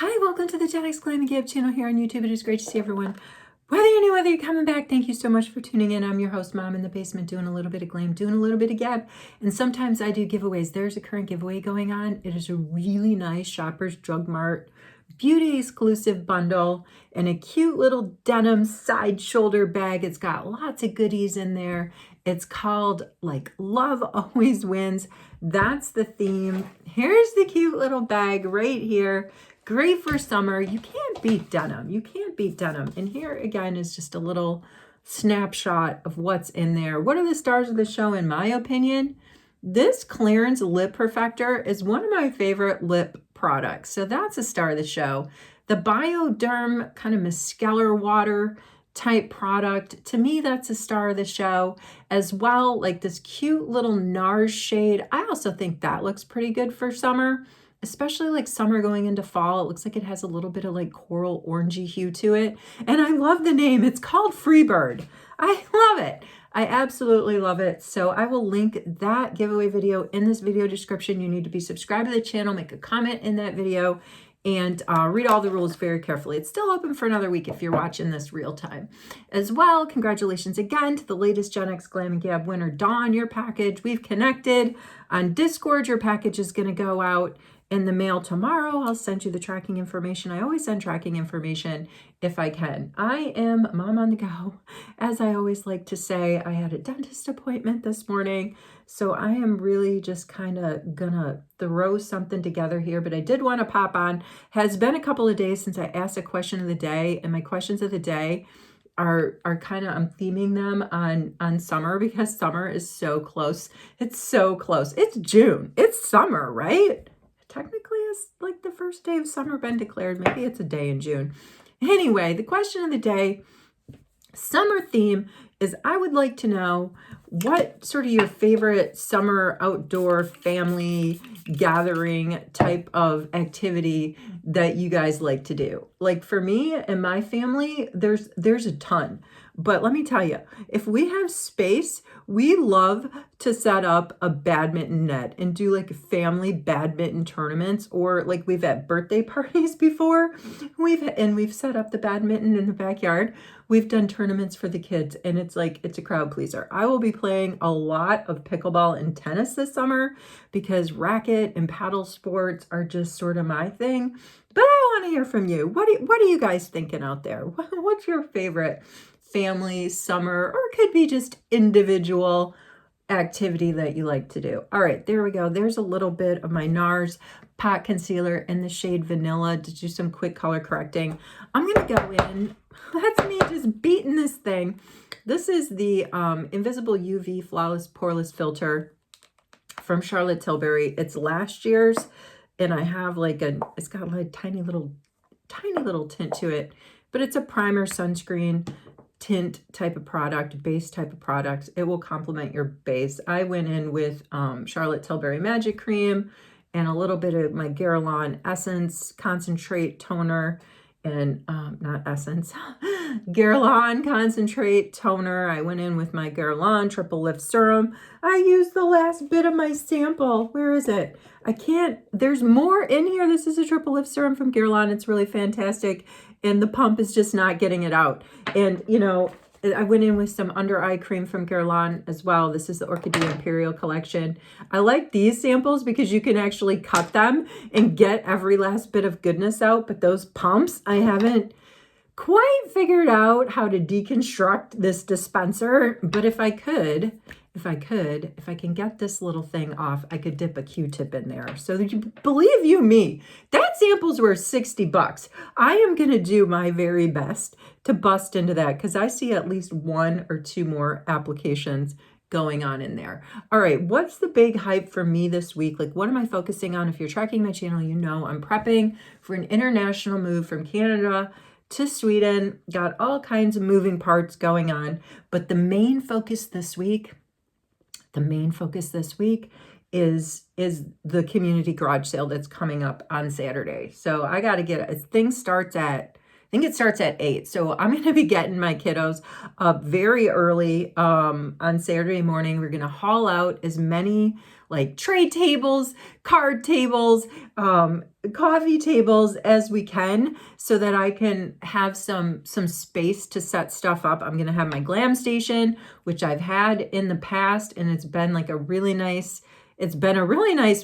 Hi, welcome to the Gen X Glam and Gab channel here on YouTube. It is great to see everyone. Whether you're new, whether you're coming back, thank you so much for tuning in. I'm your host, Mom in the Basement, doing a little bit of glam, doing a little bit of gab, and sometimes I do giveaways. There's a current giveaway going on. It is a really nice Shoppers Drug Mart beauty exclusive bundle and a cute little denim side shoulder bag. It's got lots of goodies in there. It's called like Love Always Wins. That's the theme. Here's the cute little bag right here. Great for summer. You can't beat denim. You can't beat denim. And here again is just a little snapshot of what's in there. What are the stars of the show in my opinion? This Clarins Lip Perfector is one of my favorite lip products. So that's a star of the show. The Bioderm kind of micellar water type product, to me that's a star of the show as well. Like this cute little NARS shade. I also think that looks pretty good for summer, especially like summer going into fall. It looks like it has a little bit of like coral orangey hue to it. And I love the name. It's called Freebird. I love it. I absolutely love it. So I will link that giveaway video in this video description. You need to be subscribed to the channel, make a comment in that video, and read all the rules very carefully. It's still open for another week if you're watching this real time. As well, congratulations again to the latest Gen X Glam and Gab winner, Dawn. Your package, we've connected on Discord. Your package is going to go out in the mail tomorrow. I'll send you the tracking information. I always send tracking information if I can. I am Mom on the go. As I always like to say, I had a dentist appointment this morning, so I am really just kind of gonna throw something together here, but I did want to pop on. Has been a couple of days since I asked a question of the day, and my questions of the day are kind of, I'm theming them on summer because summer is so close. It's so close. It's June. It's summer, right? Technically, is like the first day of summer been declared. Maybe it's a day in June. Anyway, the question of the day, summer theme, is I would like to know what sort of your favorite summer outdoor family gathering type of activity that you guys like to do. Like for me and my family, there's a ton. But let me tell you, if we have space, we love to set up a badminton net and do like family badminton tournaments, or like we've had birthday parties before. We've set up the badminton in the backyard. We've done tournaments for the kids, and it's a crowd pleaser. I will be playing a lot of pickleball and tennis this summer because racket and paddle sports are just sort of my thing. But I want to hear from you. What are you guys thinking out there? What's your favorite family summer, or it could be just individual activity that you like to do? All right, there we go. There's a little bit of my NARS pot concealer in the shade Vanilla to do some quick color correcting. I'm going to go in. That's me just beating this thing. This is the Invisible UV Flawless Poreless Filter from Charlotte Tilbury. It's last year's, and I have it's got like tiny little tint to it, but it's a primer sunscreen tint type of product, base type of product. It will complement your base. I went in with Charlotte Tilbury Magic Cream and a little bit of my Guerlain Essence Concentrate Toner, and not Essence, Guerlain Concentrate Toner. I went in with my Guerlain Triple Lift Serum. I used the last bit of my sample. Where is it? There's more in here. This is a Triple Lift Serum from Guerlain. It's really fantastic. And the pump is just not getting it out. And, you know, I went in with some under eye cream from Guerlain as well. This is the Orchidea Imperial collection. I like these samples because you can actually cut them and get every last bit of goodness out. But those pumps, I haven't quite figured out how to deconstruct this dispenser. But if I can get this little thing off, I could dip a Q-tip in there. So believe you me, that sample's worth $60. I am going to do my very best to bust into that because I see at least one or two more applications going on in there. All right, what's the big hype for me this week? Like, what am I focusing on? If you're tracking my channel, you know I'm prepping for an international move from Canada to Sweden. Got all kinds of moving parts going on, but the main focus this week is the community garage sale that's coming up on Saturday. So I got to get it. I think it starts at 8. So I'm going to be getting my kiddos up very early on Saturday morning. We're going to haul out as many like tray tables, card tables, coffee tables as we can, so that I can have some space to set stuff up. I'm gonna have my glam station, which I've had in the past, and it's been like a really nice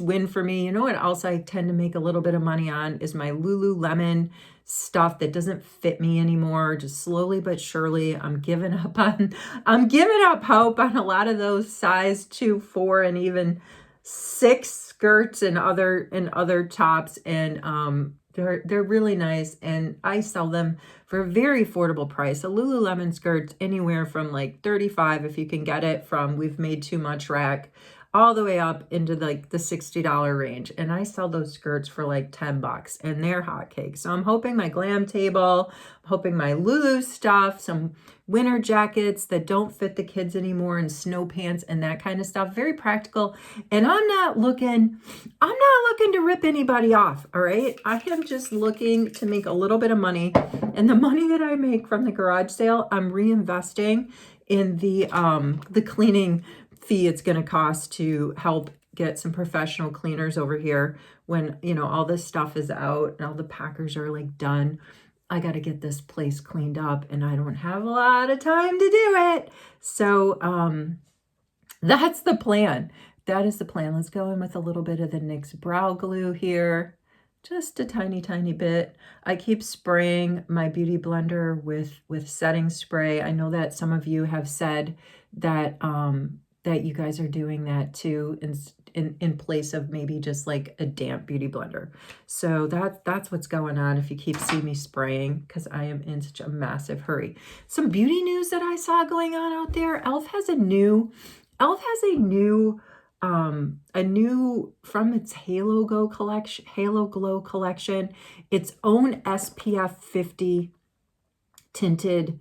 win for me. You know what else I tend to make a little bit of money on is my Lululemon stuff that doesn't fit me anymore. Just slowly but surely, I'm giving up hope on a lot of those size 2, 4, and even 6 skirts and other tops, and they're really nice, and I sell them for a very affordable price. A Lululemon skirt's anywhere from like $35 if you can get it from We've Made Too Much rack, all the way up into like the $60 range. And I sell those skirts for like $10, and they're hotcakes. So I'm hoping my glam table, I'm hoping my Lulu stuff, some winter jackets that don't fit the kids anymore, and snow pants and that kind of stuff. Very practical. And I'm not looking to rip anybody off. All right. I am just looking to make a little bit of money, and the money that I make from the garage sale, I'm reinvesting in the cleaning fee it's going to cost to help get some professional cleaners over here when, you know, all this stuff is out and all the packers are like done. I got to get this place cleaned up, and I don't have a lot of time to do it. So that's the plan. That is the plan. Let's go in with a little bit of the NYX brow glue here. Just a tiny, tiny bit. I keep spraying my beauty blender with setting spray. I know that some of you have said that that you guys are doing that too in place of maybe just like a damp beauty blender. So that's what's going on if you keep seeing me spraying, because I am in such a massive hurry. Some beauty news that I saw going on out there. e.l.f. has a new from its Halo Glow collection, its own SPF 50 tinted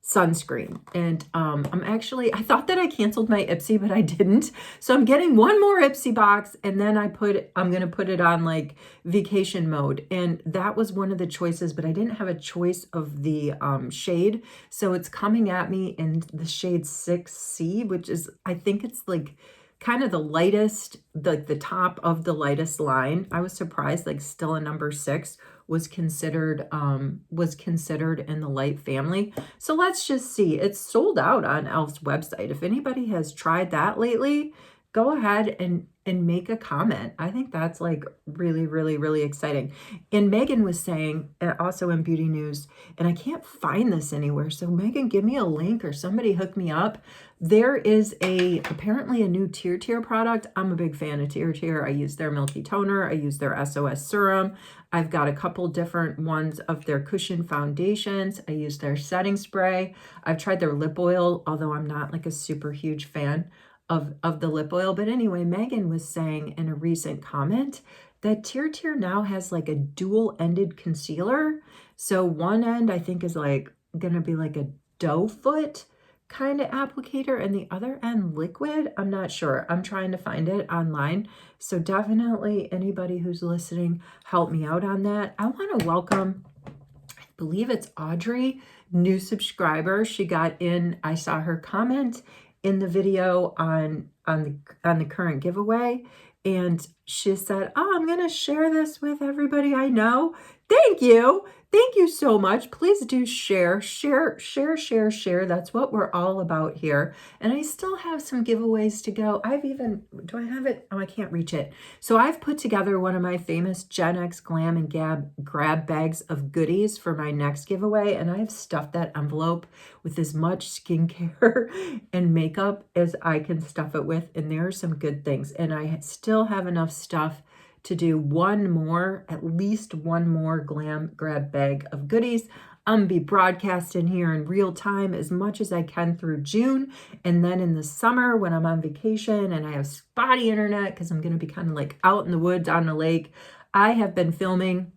sunscreen. And I thought that I canceled my Ipsy, but I didn't. So I'm getting one more Ipsy box, and then I'm going to put it on like vacation mode. And that was one of the choices, but I didn't have a choice of the shade. So it's coming at me in the shade 6C, which is, I think it's like kind of the lightest, the top of the lightest line. I was surprised, like still a number 6 was considered in the light family. So let's just see. It's sold out on e.l.f.'s website. If anybody has tried that lately, go ahead and make a comment. I think that's like really, really, really exciting. And Megan was saying, also in beauty news, and I can't find this anywhere. So Megan, give me a link or somebody hook me up. There is apparently a new Tier product. I'm a big fan of Tier. I use their Milky Toner. I use their SOS Serum. I've got a couple different ones of their cushion foundations. I use their setting spray. I've tried their lip oil, although I'm not like a super huge fan of the lip oil. But anyway, Megan was saying in a recent comment that Tier now has like a dual-ended concealer. So one end I think is like going to be like a doe foot kind of applicator, and the other end liquid. I'm not sure. I'm trying to find it online. So definitely anybody who's listening, help me out on that. I want to welcome, I believe it's Audrey, new subscriber. She got in, I saw her comment in the video on the current giveaway, and she said, "Oh, I'm going to share this with everybody I know." Thank you. Thank you so much. Please do share. That's what we're all about here. And I still have some giveaways to go. Do I have it? Oh, I can't reach it. So I've put together one of my famous Gen X Glam and Grab bags of goodies for my next giveaway. And I've stuffed that envelope with as much skincare and makeup as I can stuff it with. And there are some good things. And I still have enough stuff to do at least one more Glam Grab bag of goodies. I'm going to be broadcasting here in real time as much as I can through June. And then in the summer when I'm on vacation and I have spotty internet, because I'm going to be kind of like out in the woods on the lake, I have been filming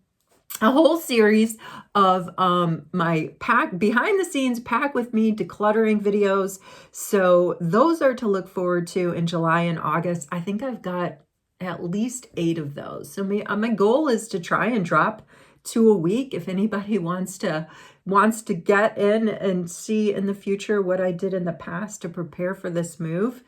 a whole series of my behind the scenes pack with me decluttering videos. So those are to look forward to in July and August. I think I've got at least 8 of those. So my goal is to try and drop 2 a week. If anybody wants to get in and see in the future what I did in the past to prepare for this move,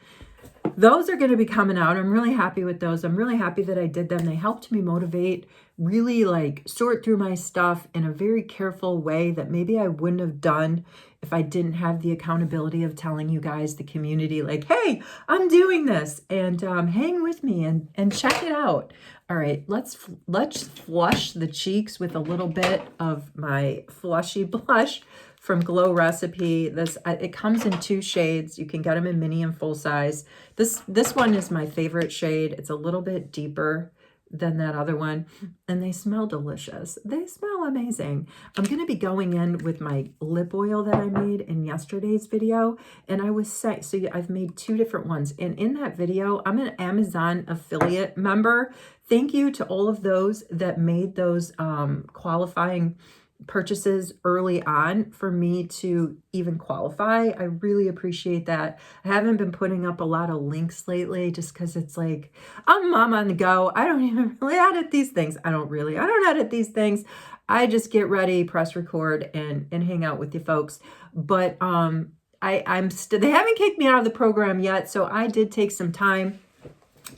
those are going to be coming out. I'm really happy with those. I'm really happy that I did them. They helped me motivate, really like sort through my stuff in a very careful way that maybe I wouldn't have done if I didn't have the accountability of telling you guys, the community, like, hey, I'm doing this, and hang with me and check it out. All right, let's flush the cheeks with a little bit of my Flushy Blush from Glow Recipe. This it comes in 2 shades. You can get them in mini and full size. This one is my favorite shade. It's a little bit deeper than that other one, and they smell delicious. They smell amazing. I'm going to be going in with my lip oil that I made in yesterday's video, and I was saying, so I've made 2 different ones, and in that video, I'm an Amazon affiliate member. Thank you to all of those that made those qualifying purchases early on for me to even qualify. I really appreciate that. I haven't been putting up a lot of links lately just because it's like, I'm mom on the go. I don't even really edit these things. I don't edit these things. I just get ready, press record, and hang out with you folks. But they haven't kicked me out of the program yet, so I did take some time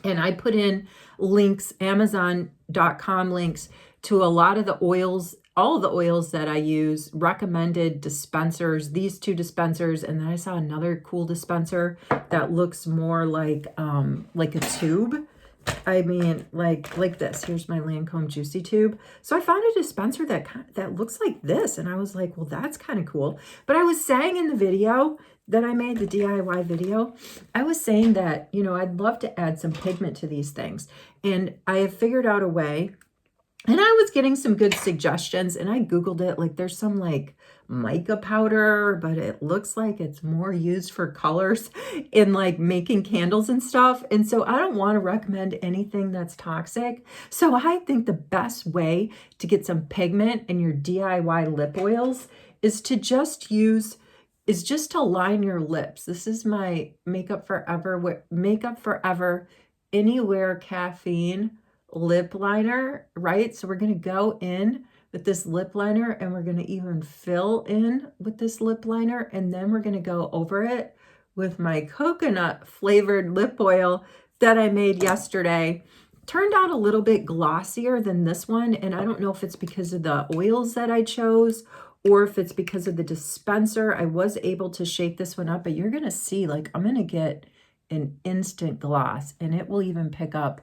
and I put in links, Amazon.com links to a lot of the oils, all of the oils that I use, recommended dispensers, these 2 dispensers, and then I saw another cool dispenser that looks more like a tube. I mean, like this. Here's my Lancome Juicy Tube. So I found a dispenser that looks like this, and I was like, well, that's kind of cool. But I was saying in the video that I made, the DIY video, I was saying that, you know, I'd love to add some pigment to these things, and I have figured out a way. And I was getting some good suggestions, and I Googled it. Like, there's some like mica powder, but it looks like it's more used for colors in like making candles and stuff. And so I don't want to recommend anything that's toxic. So I think the best way to get some pigment in your DIY lip oils is to just line your lips. This is my Makeup Forever Anywhere Caffeine lip liner, right? So we're going to go in with this lip liner, and we're going to even fill in with this lip liner, and then we're going to go over it with my coconut flavored lip oil that I made yesterday. Turned out a little bit glossier than this one, and I don't know if it's because of the oils that I chose or if it's because of the dispenser. I was able to shake this one up, but you're going to see, like, I'm going to get an instant gloss, and it will even pick up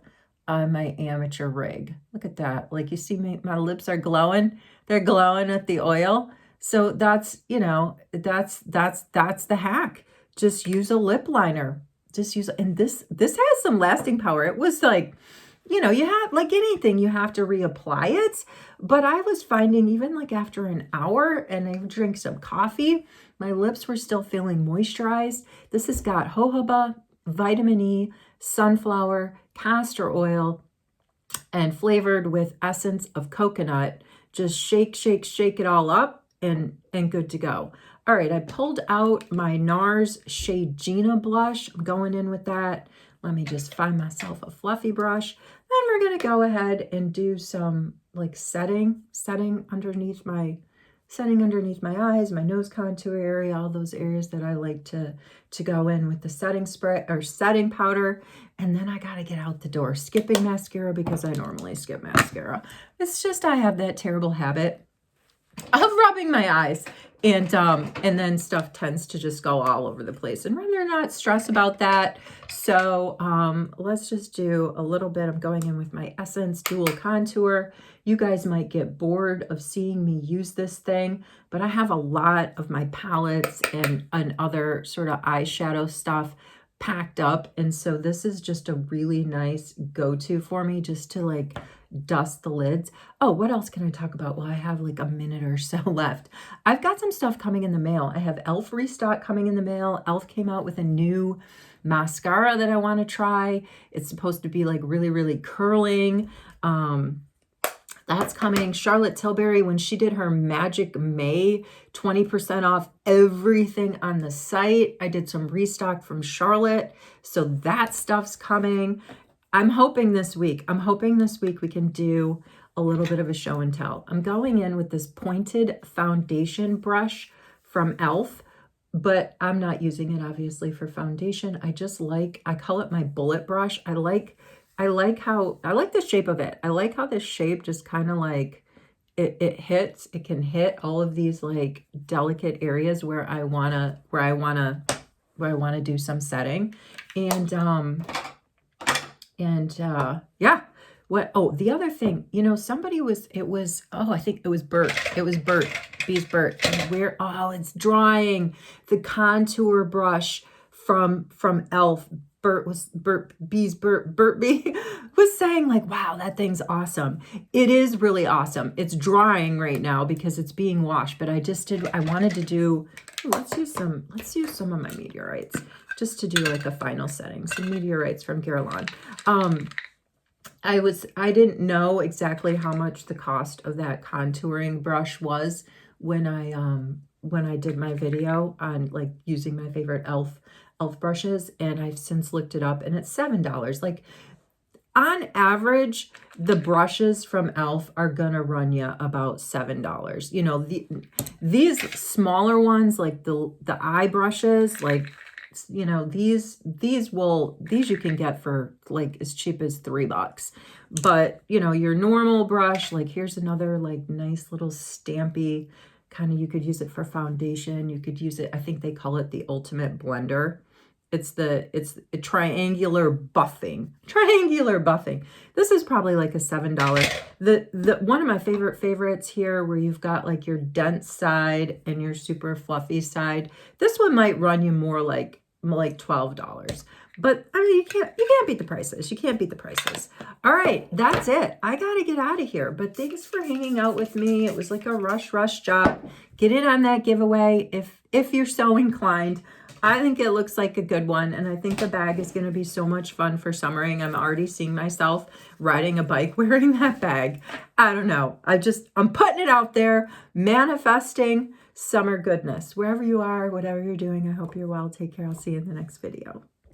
on my amateur rig. Look at that. Like, you see my lips are glowing. They're glowing at the oil. So that's, you know, that's the hack. Just use a lip liner. And this has some lasting power. It was like, you know, you have, like anything, you have to reapply it. But I was finding even like after an hour and I drink some coffee, my lips were still feeling moisturized. This has got jojoba, vitamin E, sunflower, castor oil, and flavored with essence of coconut. Just shake it all up, and good to go. All right, I pulled out my NARS Shade Gina blush. I'm going in with that. Let me just find myself a fluffy brush. Then we're going to go ahead and do some like setting underneath my eyes, my nose contour area, all those areas that I like to go in with the setting spray or setting powder. And then I got to get out the door, skipping mascara because I normally skip mascara. It's just I have that terrible habit of rubbing my eyes, and then stuff tends to just go all over the place, and rather not stress about that. So let's just do a little bit. I'm going in with my Essence Dual Contour. You guys might get bored of seeing me use this thing, but I have a lot of my palettes and other sort of eyeshadow stuff packed up, and so this is just a really nice go-to for me, just to like dust the lids. Oh, what else can I talk about? Well, I have like a minute or so left. I've got some stuff coming in the mail. I have e.l.f. restock coming in the mail. e.l.f. came out with a new mascara that I want to try. It's supposed to be like really, really curling. That's coming. Charlotte Tilbury, when she did her Magic May 20% off everything on the site, I did some restock from Charlotte. So that stuff's coming. I'm hoping this week we can do a little bit of a show and tell. I'm going in with this pointed foundation brush from e.l.f. but I'm not using it obviously for foundation. I just like, I call it my bullet brush. I like the shape of it. I like how this shape just kind of like, it hits, it can hit all of these like delicate areas where I wanna do some setting. And yeah. The other thing, you know, I think it was Bert, Bees Bert. And it's drying. The contour brush from Elf. Bert B was saying like, wow, that thing's awesome. It is really awesome. It's drying right now because it's being washed, but I wanted to do, let's use some of my meteorites just to do like a final setting. Some meteorites from Guerlain. I didn't know exactly how much the cost of that contouring brush was when I did my video on like using my favorite elf brushes, and I've since looked it up and it's $7. Like on average, the brushes from Elf are gonna run you about $7. You know, these smaller ones, like the eye brushes, like, you know, these you can get for like as cheap as $3. But you know, your normal brush, like here's another like nice little stampy kind of, you could use it for foundation. You could use it, I think they call it the ultimate blender. It's a triangular buffing. This is probably like a $7. The one of my favorites here, where you've got like your dense side and your super fluffy side. This one might run you more like $12. But I mean, you can't beat the prices. You can't beat the prices. All right, that's it. I gotta get out of here. But thanks for hanging out with me. It was like a rush job. Get in on that giveaway if you're so inclined. I think it looks like a good one, and I think the bag is going to be so much fun for summering. I'm already seeing myself riding a bike wearing that bag. I don't know. I'm putting it out there, manifesting summer goodness. Wherever you are, whatever you're doing, I hope you're well. Take care. I'll see you in the next video.